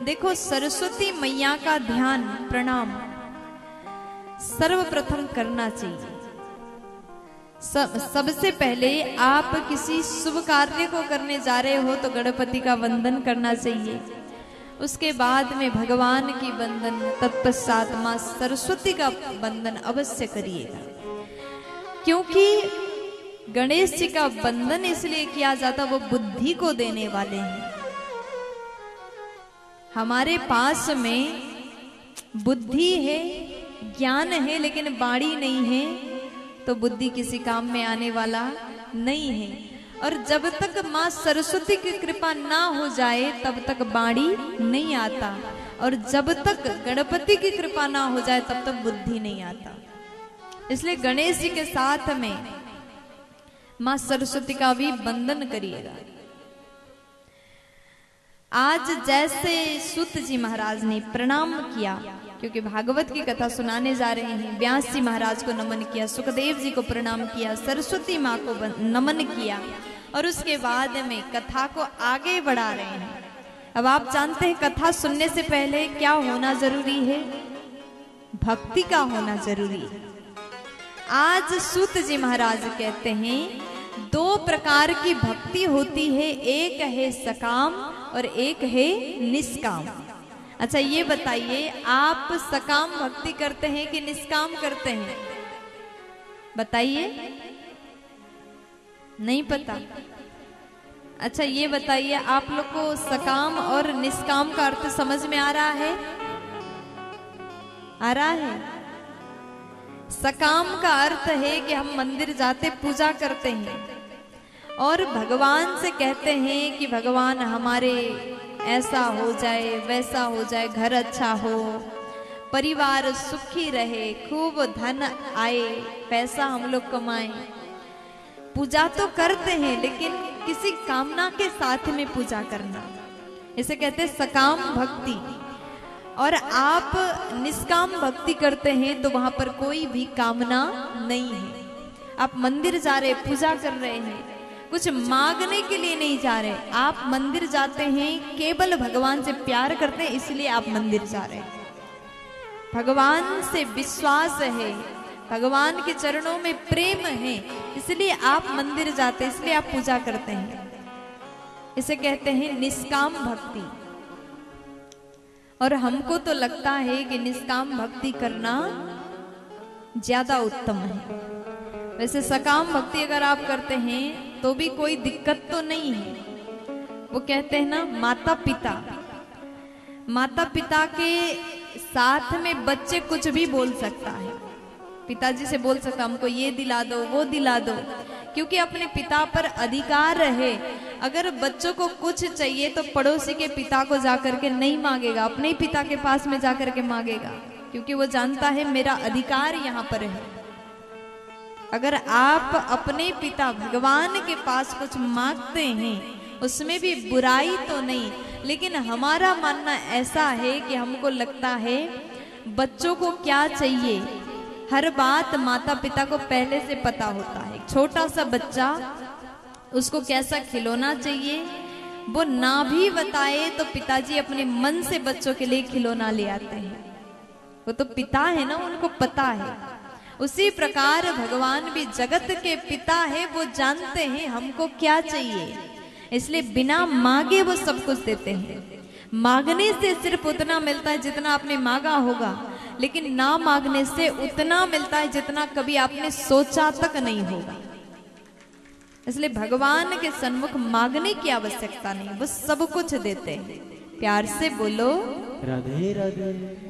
देखो, सरस्वती मैया का ध्यान प्रणाम सर्वप्रथम करना चाहिए। सबसे पहले आप किसी शुभ कार्य को करने जा रहे हो तो गणपति का वंदन करना चाहिए। उसके बाद में भगवान की वंदन, तत्पश्चात मां सरस्वती का वंदन अवश्य करिएगा, क्योंकि गणेश जी का वंदन इसलिए किया जाता, वो बुद्धि को देने वाले हैं। हमारे पास में बुद्धि है, ज्ञान है, लेकिन वाणी नहीं है तो बुद्धि किसी काम में आने वाला नहीं है। और जब तक मां सरस्वती की कृपा ना हो जाए तब तक वाणी नहीं आता, और जब तक गणपति की कृपा ना हो जाए तब तक बुद्धि नहीं आता। इसलिए गणेश जी के साथ में मां सरस्वती का भी वंदन करिएगा। आज जैसे सूत जी महाराज ने प्रणाम किया, क्योंकि भागवत की कथा सुनाने जा रहे हैं, व्यास जी महाराज को नमन किया, सुखदेव जी को प्रणाम किया, सरस्वती माँ को नमन किया, और उसके बाद में कथा को आगे बढ़ा रहे हैं। अब आप जानते हैं कथा सुनने से पहले क्या होना जरूरी है? भक्ति का होना जरूरी है। आज सूत जी महाराज कहते हैं दो प्रकार की भक्ति होती है, एक है सकाम और एक है निष्काम। अच्छा, ये बताइए, आप सकाम भक्ति करते हैं कि निष्काम करते हैं? बताइए, नहीं पता? अच्छा, ये बताइए, आप लोग को सकाम और निष्काम का अर्थ समझ में आ रहा है? आ रहा है? सकाम का अर्थ है कि हम मंदिर जाते पूजा करते हैं और भगवान से कहते हैं कि भगवान हमारे ऐसा हो जाए, वैसा हो जाए, घर अच्छा हो, परिवार सुखी रहे, खूब धन आए, पैसा हम लोग कमाएं। पूजा तो करते हैं लेकिन किसी कामना के साथ में पूजा करना, इसे कहते हैं सकाम भक्ति। और आप निष्काम भक्ति करते हैं तो वहां पर कोई भी कामना नहीं है। आप मंदिर जा रहे, पूजा कर रहे हैं, कुछ मांगने के लिए नहीं जा रहे। आप मंदिर जाते हैं केवल भगवान से प्यार करते हैं, इसलिए आप मंदिर जा रहे हैं। भगवान से विश्वास है, भगवान के चरणों में प्रेम है, इसलिए आप मंदिर जाते हैं, इसलिए आप पूजा करते हैं। इसे कहते हैं निष्काम भक्ति। और हमको तो लगता है कि निष्काम भक्ति करना ज्यादा उत्तम है। वैसे सकाम भक्ति अगर आप करते हैं तो भी कोई दिक्कत तो नहीं है। वो कहते हैं ना, माता पिता के साथ में बच्चे कुछ भी बोल सकता है। पिताजी से बोल सकता, हमको ये दिला दो, वो दिला दो, क्योंकि अपने पिता पर अधिकार है। अगर बच्चों को कुछ चाहिए तो पड़ोसी के पिता को जाकर के नहीं मांगेगा, अपने ही पिता के पास में जाकर के मांगेगा, क्योंकि वो जानता है मेरा अधिकार यहाँ पर है। अगर आप अपने पिता भगवान के पास कुछ मांगते हैं, उसमें भी बुराई तो नहीं, लेकिन हमारा मानना ऐसा है कि हमको लगता है बच्चों को क्या चाहिए, हर बात माता पिता को पहले से पता होता है। छोटा सा बच्चा, उसको कैसा खिलौना चाहिए वो ना भी बताए तो पिताजी अपने मन से बच्चों के लिए खिलौना ले आते हैं। वो तो पिता है ना, उनको पता है। उसी प्रकार भगवान भी जगत के पिता है, वो जानते हैं हमको क्या चाहिए, इसलिए बिना मांगे वो सब कुछ देते हैं। मांगने से सिर्फ उतना मिलता है जितना आपने मांगा होगा, लेकिन ना मांगने से उतना मिलता है जितना कभी आपने सोचा तक नहीं होगा। इसलिए भगवान के सन्मुख मांगने की आवश्यकता नहीं, वो सब कुछ देते हैं। प्यार से बोलो राधे राधे।